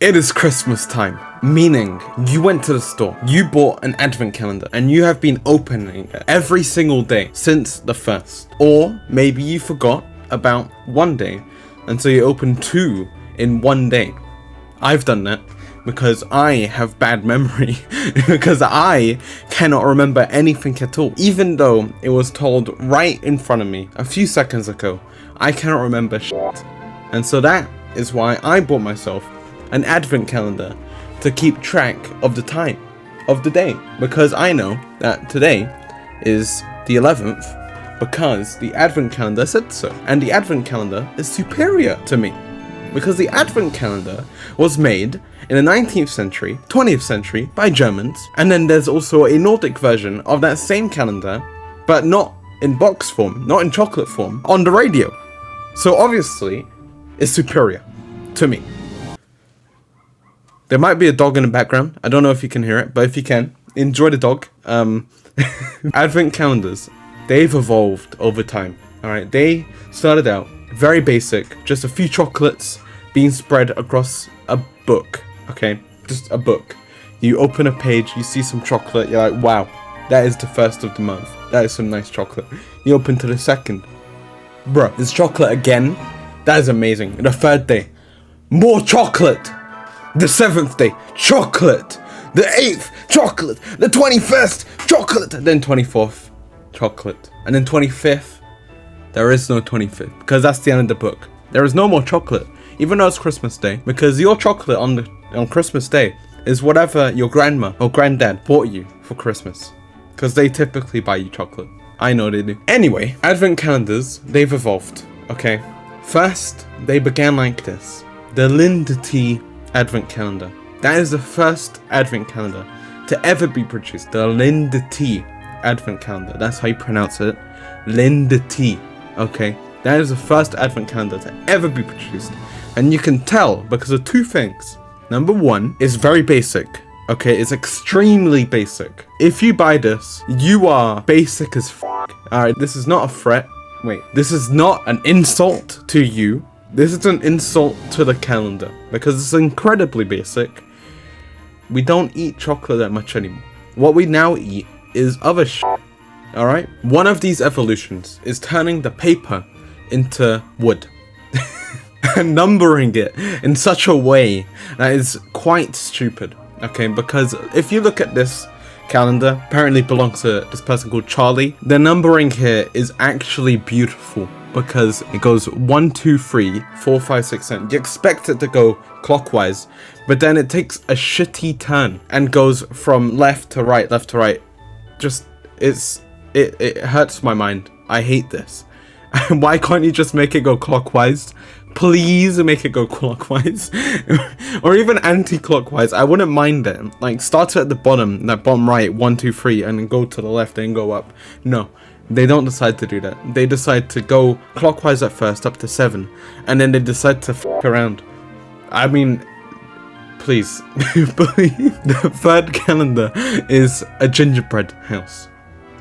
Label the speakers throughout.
Speaker 1: It is Christmas time, meaning you went to the store, you bought an advent calendar, and you have been opening it every single day since the 1st. Or maybe you forgot about one day, and so you opened 2 in one day. I've done that because I have bad memory, because I cannot remember anything at all. Even though it was told right in front of me a few seconds ago, I cannot remember shit. And so that is why I bought myself an advent calendar to keep track of the time of the day, because I know that today is the 11th because the advent calendar said so, and the advent calendar is superior to me because the advent calendar was made in the 19th century, 20th century by Germans, and then there's also a Nordic version of that same calendar, but not in box form, not in chocolate form, on the radio. So obviously it's superior to me. There might be a dog in the background. I don't know if you can hear it, but if you can, enjoy the dog. Advent calendars, they've evolved over time. All right, they started out very basic, just a few chocolates being spread across a book. Okay, just a book. You open a page, you see some chocolate, you're like, wow, that is the first of the month. That is some nice chocolate. You open to the second. Bruh, it's chocolate again? That is amazing. The third day, more chocolate. The 7th day, chocolate. The 8th, chocolate. The 21st, chocolate. Then 24th, chocolate. And then 25th, there is no 25th because that's the end of the book. There is no more chocolate, even though it's Christmas Day, because your chocolate on Christmas Day is whatever your grandma or granddad bought you for Christmas, because they typically buy you chocolate. I know they do. Anyway, advent calendars, they've evolved. Okay, first they began like this: the Lindt advent calendar. That is the first advent calendar to ever be produced. The Lindt advent calendar. That's how you pronounce it. Lindt. Okay, that is the first advent calendar to ever be produced, and you can tell because of two things. Number one, it's very basic. Okay, it's extremely basic. If you buy this, you are basic as f***. Alright, this is not a threat. Wait, this is not an insult to you. This is an insult to the calendar because it's incredibly basic. We don't eat chocolate that much anymore. What we now eat is other shit. Alright? One of these evolutions is turning the paper into wood and numbering it in such a way that is quite stupid. Okay, because if you look at this calendar, apparently belongs to this person called Charlie. The numbering here is actually beautiful because it goes 1, 2, 3, 4, 5, 6, 7. You expect it to go clockwise, but then it takes a shitty turn and goes from left to right, left to right. Just, it hurts my mind. I hate this. Why can't you just make it go clockwise? Please make it go clockwise or even anti-clockwise. I wouldn't mind it. Like, start it at the bottom, that bottom right, 1, 2, 3, and then go to the left and go up. No, they don't decide to do that. They decide to go clockwise at first up to 7, and then they decide to f*** around. I mean, please. The third calendar is a gingerbread house,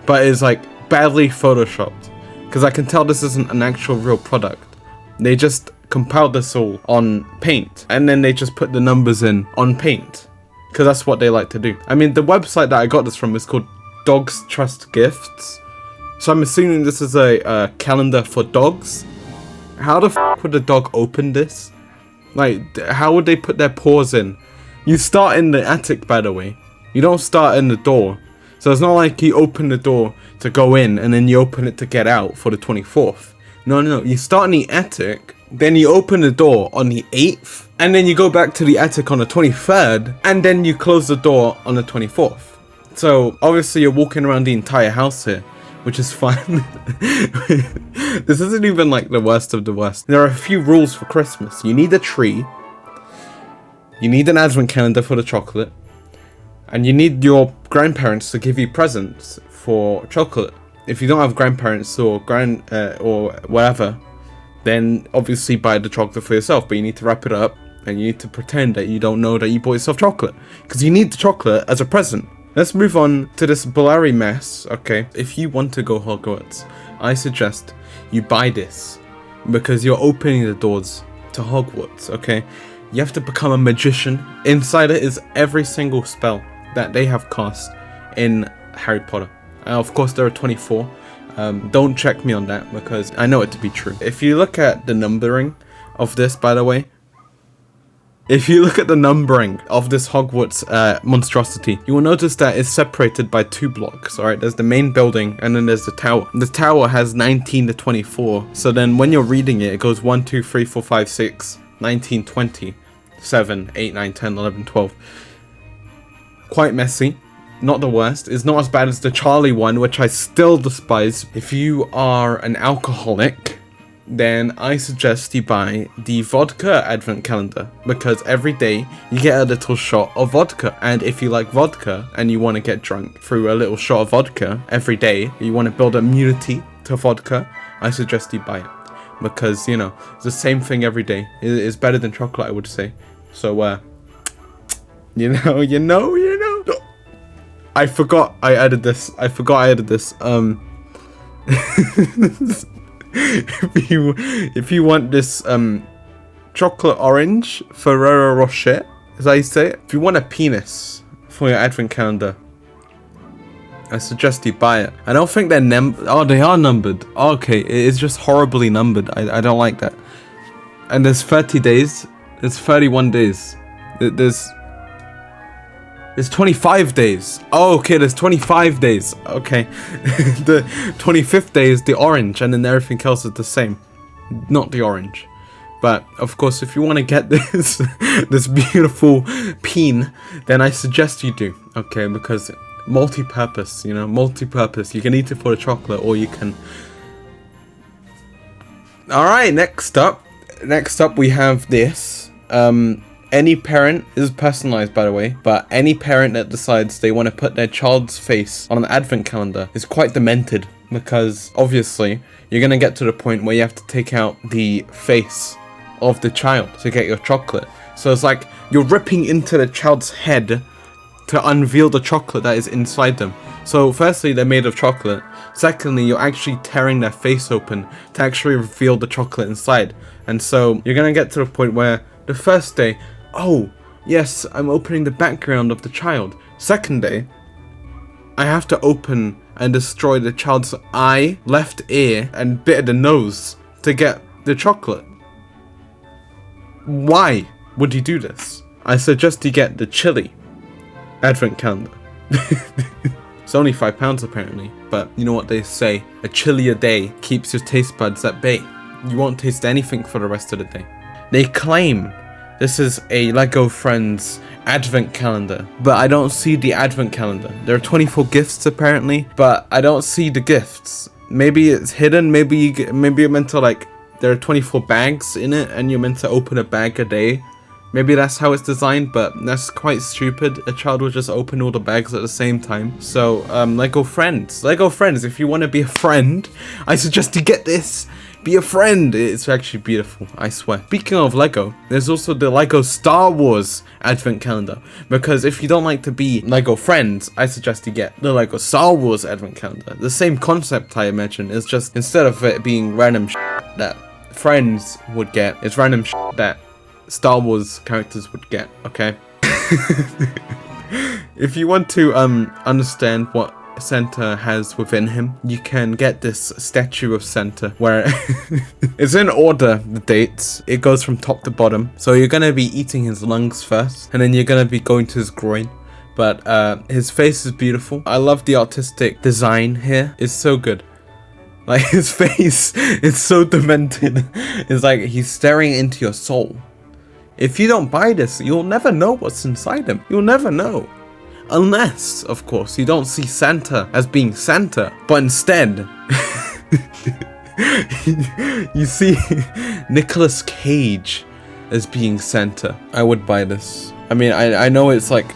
Speaker 1: but it's like badly photoshopped because I can tell this isn't an actual real product. They just compiled this all on paint, and then they just put the numbers in on paint because that's what they like to do. I mean, the website that I got this from is called Dogs Trust Gifts, so I'm assuming this is a calendar for dogs. How the f*** would a dog open this? Like, how would they put their paws in? You start in the attic, by the way. You don't start in the door. So it's not like you open the door to go in and then you open it to get out for the 24th. No. You start in the attic, then you open the door on the 8th, and then you go back to the attic on the 23rd, and then you close the door on the 24th. So obviously you're walking around the entire house here, which is fun. This isn't even like the worst of the worst. There are a few rules for Christmas. You need a tree, you need an advent calendar for the chocolate, and you need your grandparents to give you presents for chocolate. If you don't have grandparents or or whatever, then obviously buy the chocolate for yourself, but you need to wrap it up and you need to pretend that you don't know that you bought yourself chocolate because you need the chocolate as a present. Let's move on to this blurry mess. Okay, if you want to go Hogwarts, I suggest you buy this because you're opening the doors to Hogwarts. Okay, You have to become a magician. Inside it is every single spell that they have cast in Harry Potter. Of course, there are 24. Don't check me on that because I know it to be true. If you look at the numbering of this, by the way, if you look at the numbering of this Hogwarts monstrosity, you will notice that it's separated by 2 blocks, alright? There's the main building and then there's the tower. The tower has 19 to 24. So then when you're reading it, it goes 1, 2, 3, 4, 5, 6, 19, 20, 7, 8, 9, 10, 11, 12. Quite messy. Not the worst. It's not as bad as the Charlie one, which I still despise. If you are an alcoholic, then I suggest you buy the Vodka advent calendar, because every day you get a little shot of vodka, and if you like vodka and you want to get drunk through a little shot of vodka every day, you want to build immunity to vodka, I suggest you buy it, because you know it's the same thing every day. It's better than chocolate, I would say. So you know. I forgot I added this. If you want this chocolate orange Ferrero Rocher, as I say it, if you want a penis for your advent calendar, I suggest you buy it. I don't think they're they are numbered. Oh, okay, it is just horribly numbered. I don't like that. And there's 30 days. There's 31 days. There's 25 days. Oh, okay, there's 25 days. Okay. The 25th day is the orange, and then everything else is the same. Not the orange. But, of course, if you want to get this this beautiful peen, then I suggest you do. Okay, because multi-purpose, you know, multi-purpose. You can eat it for the chocolate, or you can... Alright, next up we have this. Any parent, this is personalized by the way, but any parent that decides they want to put their child's face on an advent calendar is quite demented, because obviously you're going to get to the point where you have to take out the face of the child to get your chocolate. So it's like you're ripping into the child's head to unveil the chocolate that is inside them. So firstly, they're made of chocolate. Secondly, you're actually tearing their face open to actually reveal the chocolate inside. And so you're going to get to the point where the first day, oh, yes, I'm opening the background of the child. Second day, I have to open and destroy the child's eye, left ear, and bit of the nose to get the chocolate. Why would you do this? I suggest you get the chili advent calendar. It's only £5 apparently, but you know what they say, a chili a day keeps your taste buds at bay. You won't taste anything for the rest of the day. They claim this is a LEGO Friends advent calendar, but I don't see the advent calendar. There are 24 gifts apparently, but I don't see the gifts. Maybe it's hidden, maybe you're meant to, like, there are 24 bags in it and you're meant to open a bag a day. Maybe that's how it's designed, but that's quite stupid. A child will just open all the bags at the same time. So, LEGO Friends, if you want to be a friend, I suggest you get this. Be a friend. It's actually beautiful, I swear. Speaking of Lego, there's also the Lego Star Wars advent calendar, because if you don't like to be Lego Friends, I suggest you get the Lego Star Wars advent calendar. The same concept, I imagine. It's just, instead of it being random that Friends would get, it's random that Star Wars characters would get, okay? If you want to understand what Santa has within him, you can get this statue of Santa where it's in order, the dates. It goes from top to bottom. So you're gonna be eating his lungs first, and then you're gonna be going to his groin. But his face is beautiful. I love the artistic design here. It's so good. Like, his face, it's so demented. It's like he's staring into your soul. If you don't buy this, you'll never know what's inside him. You'll never know. Unless, of course, you don't see Santa as being Santa, but instead, you see Nicolas Cage as being Santa. I would buy this. I mean, I know it's like,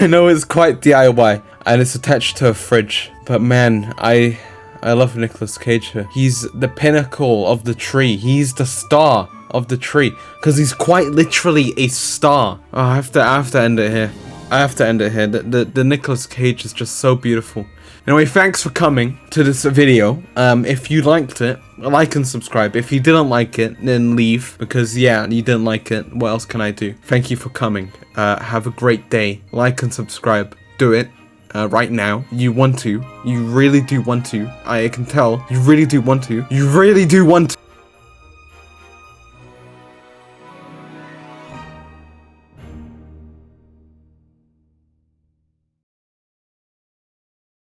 Speaker 1: I know it's quite DIY, and it's attached to a fridge, but man, I love Nicolas Cage here. He's the pinnacle of the tree. He's the star of the tree, because he's quite literally a star. Oh, I have to end it here. The Nicolas Cage is just so beautiful. Anyway, thanks for coming to this video. If you liked it, like and subscribe. If you didn't like it, then leave, because yeah, you didn't like it. What else can I do? Thank you for coming. Have a great day. Like and subscribe. Do it. Right now. You want to. You really do want to. I can tell. You really do want to. You really do want to.